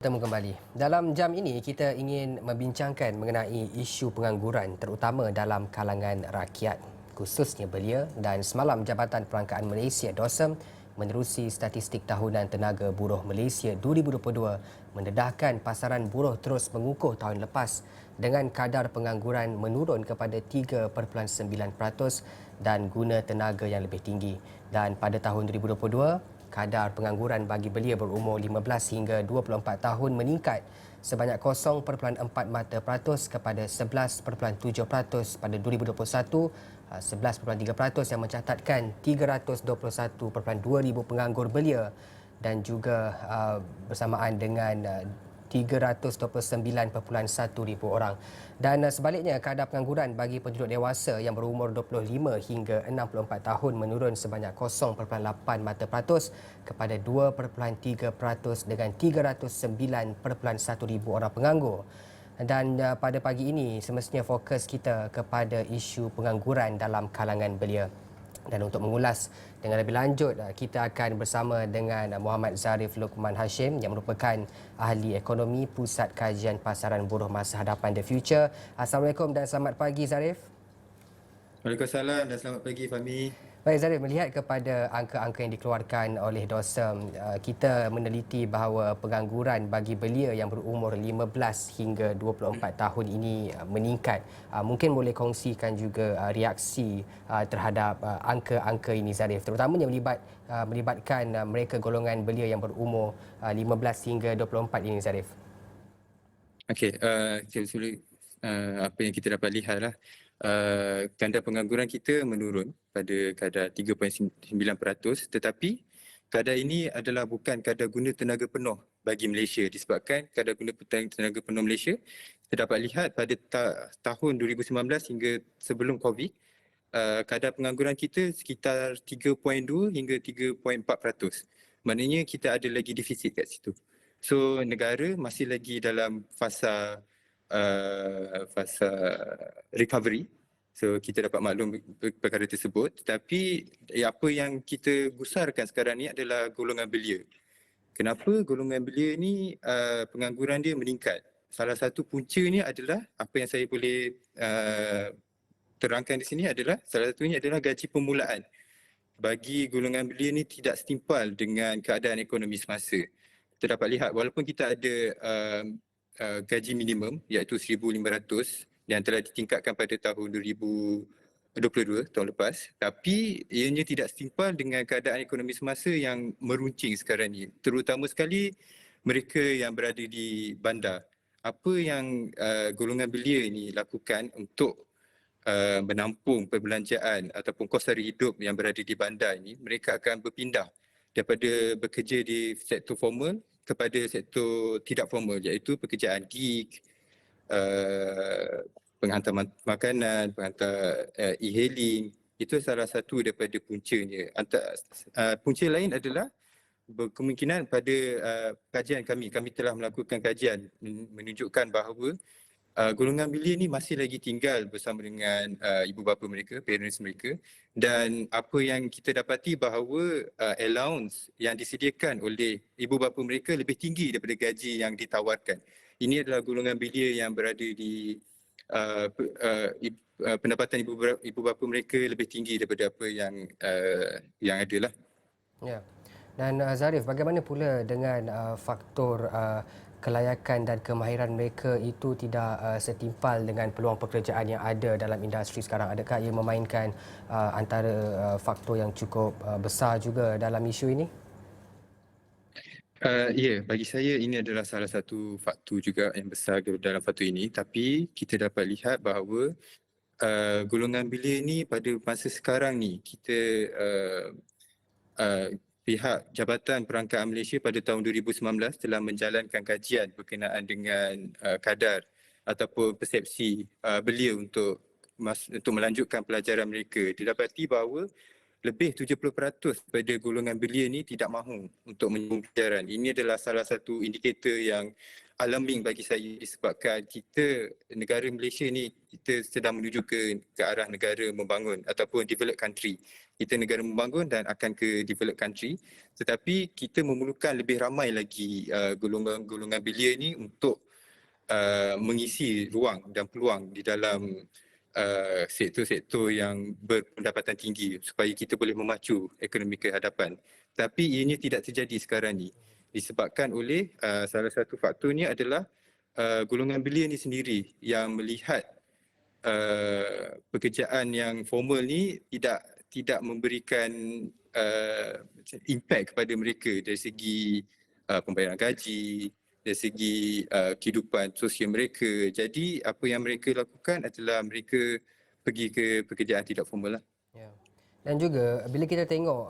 Bertemu kembali. Dalam jam ini kita ingin membincangkan mengenai isu pengangguran terutama dalam kalangan rakyat, khususnya belia, dan semalam Jabatan Perangkaan Malaysia DOSM menerusi statistik tahunan tenaga buruh Malaysia 2022 mendedahkan pasaran buruh terus mengukuh tahun lepas dengan kadar pengangguran menurun kepada 3.9% dan guna tenaga yang lebih tinggi. Dan pada tahun 2022 kadar pengangguran bagi belia berumur 15 hingga 24 tahun meningkat sebanyak 0.4 mata peratus kepada 11.7% pada 2021, 11.3% yang mencatatkan 321.2 ribu penganggur belia dan juga bersamaan dengan 329.1 ribu orang. Dan sebaliknya, kadar pengangguran bagi penduduk dewasa yang berumur 25 hingga 64 tahun menurun sebanyak 0.8 mata peratus kepada 2.3% dengan 309.1 ribu orang penganggur. Dan pada pagi ini semestinya fokus kita kepada isu pengangguran dalam kalangan belia. Dan untuk mengulas dengan lebih lanjut, kita akan bersama dengan Muhammad Zarif Luqman Hashim yang merupakan ahli ekonomi Pusat Kajian Pasaran Buruh Masa Hadapan The Future. Assalamualaikum dan selamat pagi Zarif. Waalaikumsalam dan selamat pagi Fahmi. Baik Zarif, melihat kepada angka-angka yang dikeluarkan oleh DOSM, kita meneliti bahawa pengangguran bagi belia yang berumur 15 hingga 24 tahun ini meningkat. Mungkin boleh kongsikan juga reaksi terhadap angka-angka ini Zarif, terutamanya melibatkan mereka golongan belia yang berumur 15 hingga 24 ini Zarif. Okey, apa yang kita dapat lihat lah, kadar pengangguran kita menurun pada kadar 3.9%, tetapi kadar ini adalah bukan kadar guna tenaga penuh bagi Malaysia, disebabkan kadar guna tenaga penuh Malaysia kita dapat lihat pada tahun 2019 hingga sebelum COVID, kadar pengangguran kita sekitar 3.2 hingga 3.4%. Maknanya kita ada lagi defisit kat situ. So negara masih lagi dalam fasa recovery. So kita dapat maklum perkara tersebut, tetapi apa yang kita gusarkan sekarang ni adalah golongan belia. Kenapa golongan belia ni pengangguran dia meningkat? Salah satu puncanya adalah apa yang saya boleh terangkan di sini adalah salah satunya adalah gaji permulaan. Bagi golongan belia ni tidak setimpal dengan keadaan ekonomi semasa. Kita dapat lihat walaupun kita ada gaji minimum iaitu 1,500 yang telah ditingkatkan pada tahun 2022 tahun lepas, tapi ianya tidak setimpal dengan keadaan ekonomi semasa yang meruncing sekarang ni, terutama sekali mereka yang berada di bandar. Apa yang golongan belia ni lakukan untuk menampung perbelanjaan ataupun kos sara hidup yang berada di bandar ini, mereka akan berpindah daripada bekerja di sektor formal kepada sektor tidak formal, iaitu pekerjaan gig, penghantar makanan, penghantar e-hailing. Itu salah satu daripada puncanya. Punca lain adalah berkemungkinan pada kajian kami telah melakukan kajian menunjukkan bahawa golongan belia ni masih lagi tinggal bersama dengan ibu bapa mereka, parents mereka, dan apa yang kita dapati bahawa allowance yang disediakan oleh ibu bapa mereka lebih tinggi daripada gaji yang ditawarkan. Ini adalah golongan belia yang berada di pendapatan ibu bapa mereka lebih tinggi daripada apa yang ada lah. Ya. Dan Zarif, bagaimana pula dengan faktor kelayakan dan kemahiran mereka itu tidak setimpal dengan peluang pekerjaan yang ada dalam industri sekarang? Adakah ia memainkan antara faktor yang cukup besar juga dalam isu ini? Ya, bagi saya ini adalah salah satu faktor juga yang besar dalam faktor ini, tapi kita dapat lihat bahawa golongan belia ni pada masa sekarang ni kita pihak Jabatan Perangkaan Malaysia pada tahun 2019 telah menjalankan kajian berkenaan dengan kadar ataupun persepsi belia untuk melanjutkan pelajaran mereka. Didapati bahawa lebih 70% pada golongan belia ni tidak mahu untuk menyambung pelajaran. Ini adalah salah satu indikator yang alarming bagi saya, disebabkan negara Malaysia ni kita sedang menuju ke arah negara membangun ataupun developed country. kita negara membangun dan akan ke developed country, tetapi kita memerlukan lebih ramai lagi golongan-golongan belia ni untuk mengisi ruang dan peluang di dalam sektor-sektor yang berpendapatan tinggi supaya kita boleh memacu ekonomi ke hadapan. Tapi ianya tidak terjadi sekarang ni disebabkan oleh salah satu faktornya adalah golongan belia ni sendiri yang melihat pekerjaan yang formal ni tidak memberikan impact kepada mereka dari segi pembayaran gaji, dari segi kehidupan sosial mereka. Jadi apa yang mereka lakukan adalah mereka pergi ke pekerjaan tidak formal lah. Ya. Dan juga bila kita tengok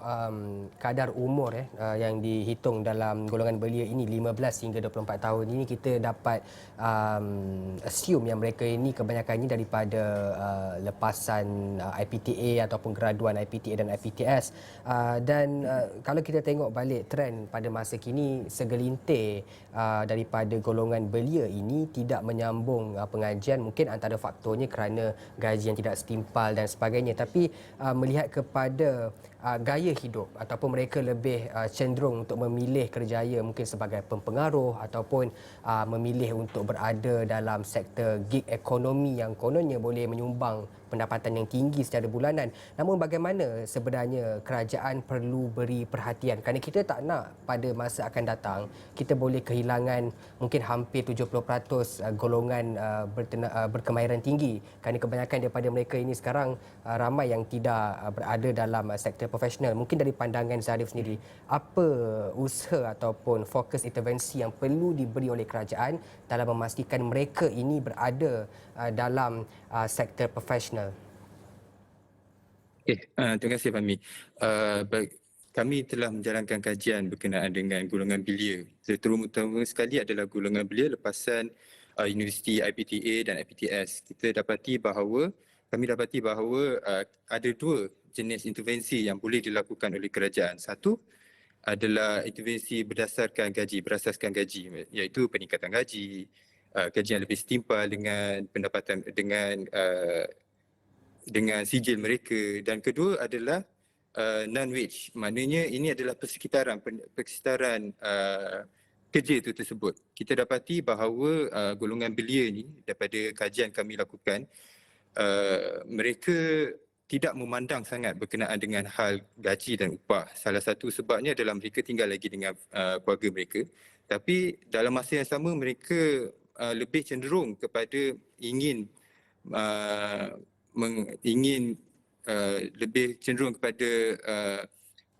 kadar umur yang dihitung dalam golongan belia ini 15 hingga 24 tahun ini, kita dapat assume yang mereka ini kebanyakannya daripada lepasan IPTA ataupun graduan IPTA dan IPTS. Dan kalau kita tengok balik trend pada masa kini, segelintir daripada golongan belia ini tidak menyambung pengajian. Mungkin antara faktornya kerana gaji yang tidak setimpal dan sebagainya. Tapi melihat kepada gaya hidup ataupun mereka lebih cenderung untuk memilih kerjaya mungkin sebagai pempengaruh ataupun memilih untuk berada dalam sektor gig ekonomi yang kononnya boleh menyumbang pendapatan yang tinggi secara bulanan. Namun bagaimana sebenarnya kerajaan perlu beri perhatian, kerana kita tak nak pada masa akan datang kita boleh kehilangan mungkin hampir 70% golongan berkemahiran tinggi, kerana kebanyakan daripada mereka ini sekarang ramai yang tidak berada dalam sektor profesional. Mungkin dari pandangan Zarif sendiri, apa usaha ataupun fokus intervensi yang perlu diberi oleh kerajaan dalam memastikan mereka ini berada dalam sektor profesional? Terima kasih Fahmi. Kami telah menjalankan kajian berkenaan dengan golongan belia. Terutama sekali adalah golongan belia lepasan Universiti IPTA dan IPTS. Kami dapati bahawa ada dua jenis intervensi yang boleh dilakukan oleh kerajaan. Satu adalah intervensi berasaskan gaji, iaitu peningkatan gaji, gaji yang lebih setimpal dengan pendapatan dengan sijil mereka. Dan kedua adalah non-wage, maknanya ini adalah persekitaran kerja itu tersebut. Kita dapati bahawa golongan belia ni, daripada kajian kami lakukan, mereka tidak memandang sangat berkenaan dengan hal gaji dan upah. Salah satu sebabnya adalah mereka tinggal lagi dengan keluarga mereka. Tapi dalam masa yang sama mereka lebih cenderung kepada ingin lebih cenderung kepada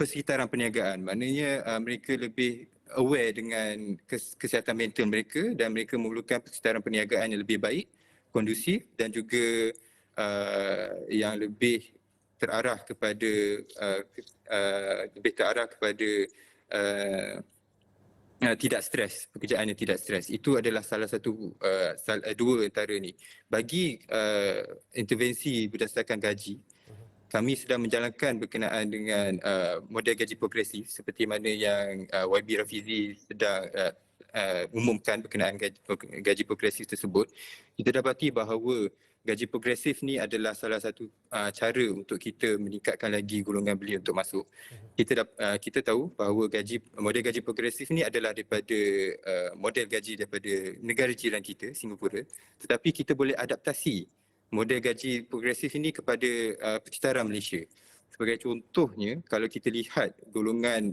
persekitaran perniagaan. Maknanya mereka lebih aware dengan kesihatan mental mereka dan mereka memerlukan persekitaran perniagaan yang lebih baik, kondusif dan juga yang lebih terarah kepada tidak stres, pekerjaan yang tidak stres. Itu adalah salah satu dua antara ni. Bagi intervensi berdasarkan gaji, kami sedang menjalankan berkenaan dengan model gaji progresif seperti mana yang YB Rafizi sedang umumkan berkenaan gaji progresif tersebut. Kita dapati bahawa gaji progresif ni adalah salah satu cara untuk kita meningkatkan lagi golongan belia untuk masuk. Kita tahu bahawa model gaji progresif ni adalah daripada model gaji daripada negara jiran kita, Singapura, tetapi kita boleh adaptasi model gaji progresif ini kepada persekitaran Malaysia. Sebagai contohnya, kalau kita lihat golongan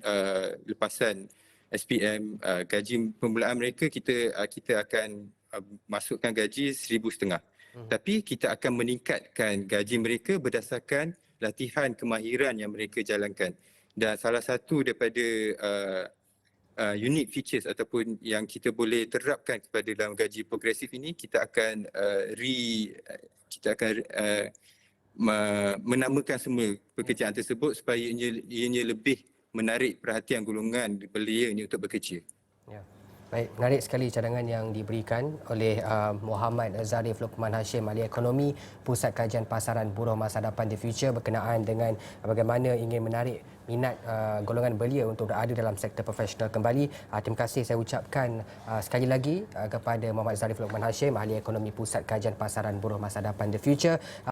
lepasan SPM, gaji permulaan mereka kita akan masukkan gaji 1,500. Tapi kita akan meningkatkan gaji mereka berdasarkan latihan kemahiran yang mereka jalankan. Dan salah satu daripada unique features ataupun yang kita boleh terapkan kepada dalam gaji progresif ini, kita akan menamakan semua pekerjaan tersebut supaya ianya lebih menarik perhatian golongan belia ini untuk bekerja. Ya. Baik, menarik sekali cadangan yang diberikan oleh Muhammad Zarif Luqman Hashim, Ahli Ekonomi Pusat Kajian Pasaran Buruh Masa Depan The Future, berkenaan dengan bagaimana ingin menarik minat golongan belia untuk berada dalam sektor profesional kembali. Terima kasih saya ucapkan sekali lagi kepada Muhammad Zarif Luqman Hashim, Ahli Ekonomi Pusat Kajian Pasaran Buruh Masa Depan The Future.